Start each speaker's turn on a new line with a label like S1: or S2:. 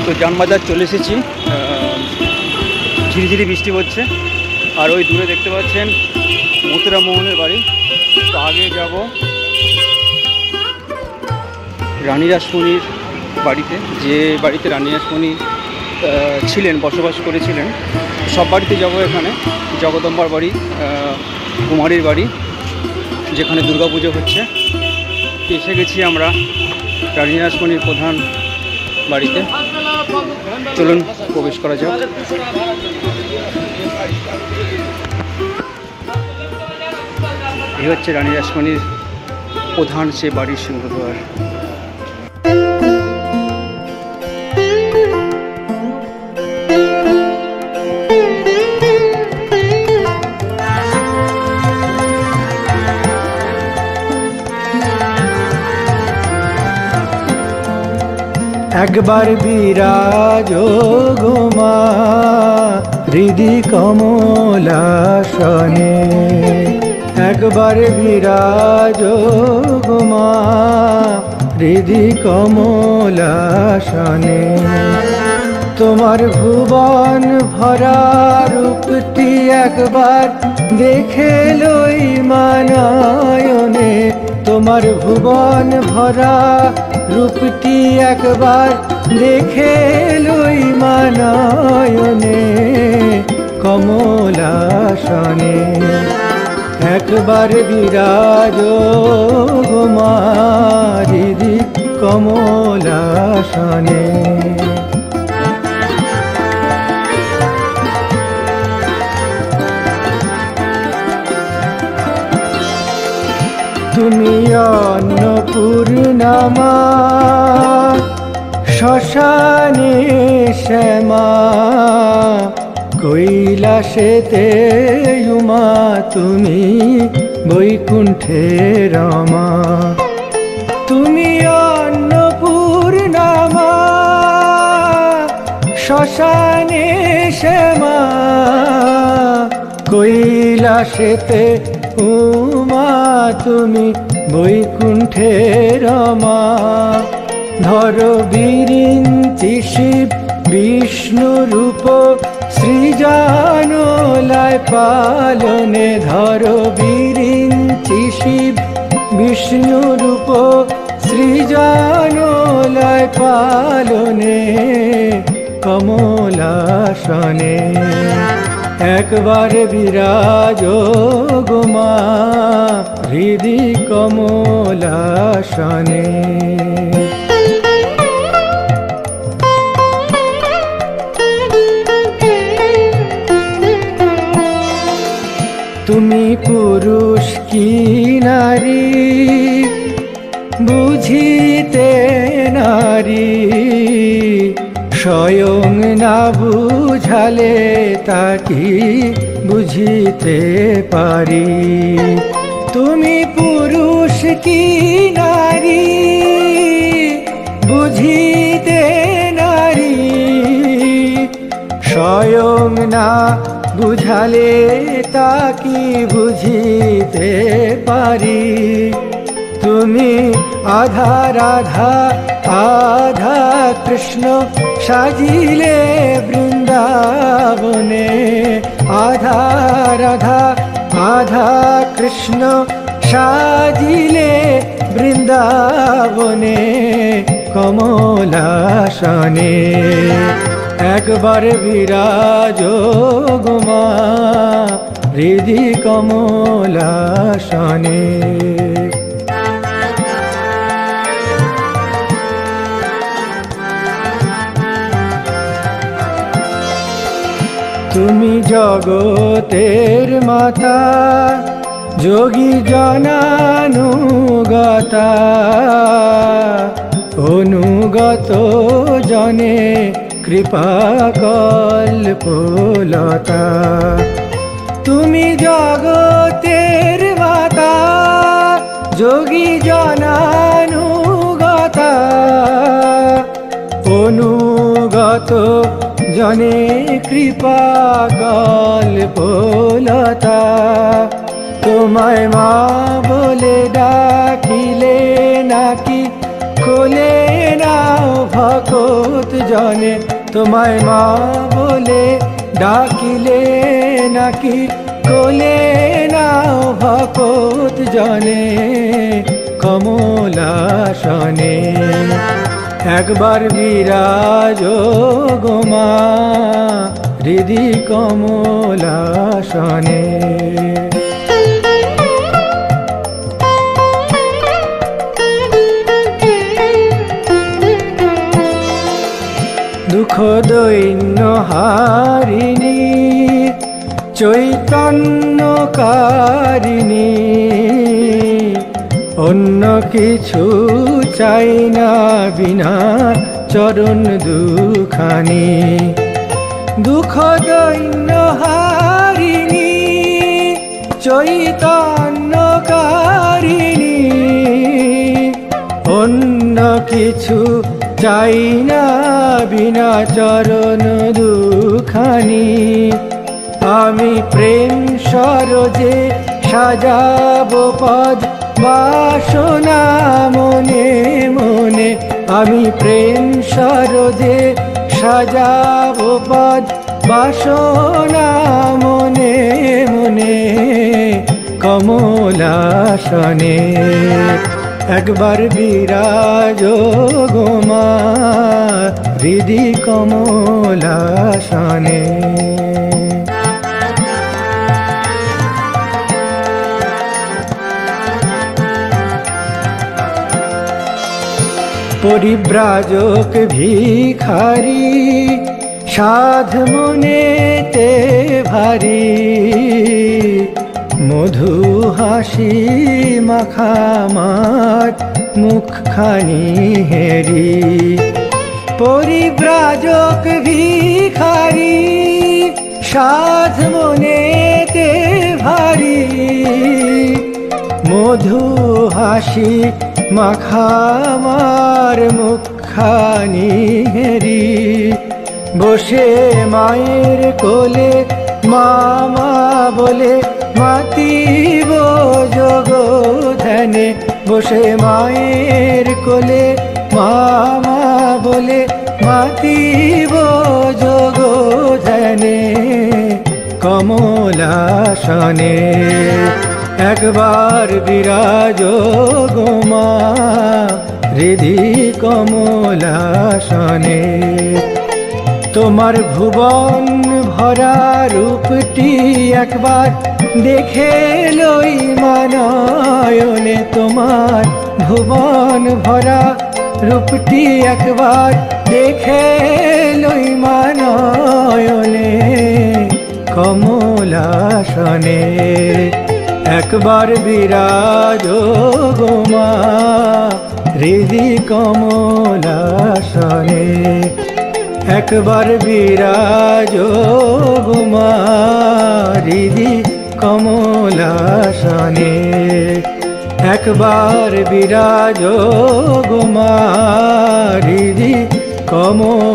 S1: তো জামবাজার চলে এসেছি, ঝিরিঝিরি বৃষ্টি হচ্ছে। আর ওই দূরে দেখতে পাচ্ছেন মথুরা মোহনের বাড়ি। তো আগে যাব রানী রাসমণির বাড়িতে, যে বাড়িতে রানী রাসমণি ছিলেন, বসবাস করেছিলেন। সব বাড়িতে যাব। এখানে জগদম্বার বাড়ি, কুমারীর বাড়ি, যেখানে দুর্গাপুজো হচ্ছে। এসে গেছি আমরা রানী রাসমণির প্রধান বাড়িতে। চলুন প্রবেশ করা যাক। এই হচ্ছে রানী রাসমণির প্রধান সে বাড়ির সিংহদ্বার।
S2: একবার বিরাজ গো মা হৃদি কমলাসনে, একবার বিরাজ গো মা হৃদি কমলাসনে। তোমার ভুবন ভরা রূপটি একবার দেখে লই মানয়নে, তোমার ভুবন ভরা রূপটি একবার দেখে লই মানয়নে কমলাসনে। একবার বিরাজ গো মা হৃদি কমলাসনে। তুমি অন্নপূর্ণা মা শ্মশানে শ্যামা, কৈলাসেতে উমা তুমি বৈকুণ্ঠে রমা। তুমি অন্নপূর্ণা মা শ্মশানে শ্যামা, কৈলাসেতে উমা তুমি বৈকুণ্ঠে রমা। ধর বিরিঞ্চি শিব বিষ্ণু রূপ সৃজনলয় পালনে, ধর বিরিঞ্চি শিব বিষ্ণু রূপ সৃজনলয় পালনে কমলাসনে। একবার বিরাজ গো মা হৃদি কমলাসনে। তুমি পুরুষ কি নারী বুঝিতে নারী, স্বয়ং না বুঝালে তাকি বুঝিতে পারি। তুমি পুরুষ কি নারী বুঝিতে নারী, স্বয়ং না বুঝালে তাকি বুঝিতে পারি। তুমি আধা রাধা আধা কৃষ্ণ সাজিলে বৃন্দাবনে, আধা রাধা আধা কৃষ্ণ সাজিলে বৃন্দাবনে কমলাসনে। একবার বিরাজ গো মা হৃদি কমলাসনে। তুমি জগতের মাতা যোগী জনানুগতা, অনুগত জনে কৃপা কল্পলতা। তুমি জগতের মাতা যোগী জনানুগতা, অনুগত জনে কৃপা কল্পলতা। তোমায় মা বলে ডাকিলে নাকি খোলে না নাও ভকত জনে, তোমায় মা বলে ডাকিলে নাকি কোলে নাও ভকত জনে কমলাসনে। একবার বিরাজ গো মা হৃদি কমলাসনে। দুঃখ দৈন্য হারিণী চৈতন্যকারিণী, অন্য কিছু চাই না বিনা চরণ দুখানি। দুঃখ দৈন্য হারিণী চৈতন্যকারিণী, অন্য কিছু চাই না বিনা চরণ দুখানি। আমি প্রেম সরোজে সাজাবো পদ বাসনা মনে মনে, আমি প্রেম সরোজে সাজাবো পদ বাসনা মনে মনে কমলাসনে। একবার বিরাজ গো মা হৃদি কমলাসনে। পরিব্রাজক ভিখারি সাধ মনেতে ভারী, মধু হাসি মাখামার মুখখানি হেরি। পরিব্রাজক ভিখারি সাধ মনেতে ভারী, মধু হাসি মাখামার মুখখানি হেরি। বসে মায়ের কোলে মামা বলে মাতিব যোগ ধ্যানে, বসে মায়ের কোলে মামা বলে মাতিব যোগ ধ্যানে কমলাসনে। একবার বিরাজ গো মা হৃদি কমলাসনে। তোমার ভুবন ভরা রূপটি একবার দেখে লই মানয়নে, তোমার ভুবন ভরা রূপটি একবার দেখে লই মানয়নে কমলাসনে। একবার বিরাজ গো মা হৃদি কমলাসনে। একবার বিরাজ গো মা হৃদি কমলাসনে। একবার বিরাজ গো মা হৃদি কমলাসনে।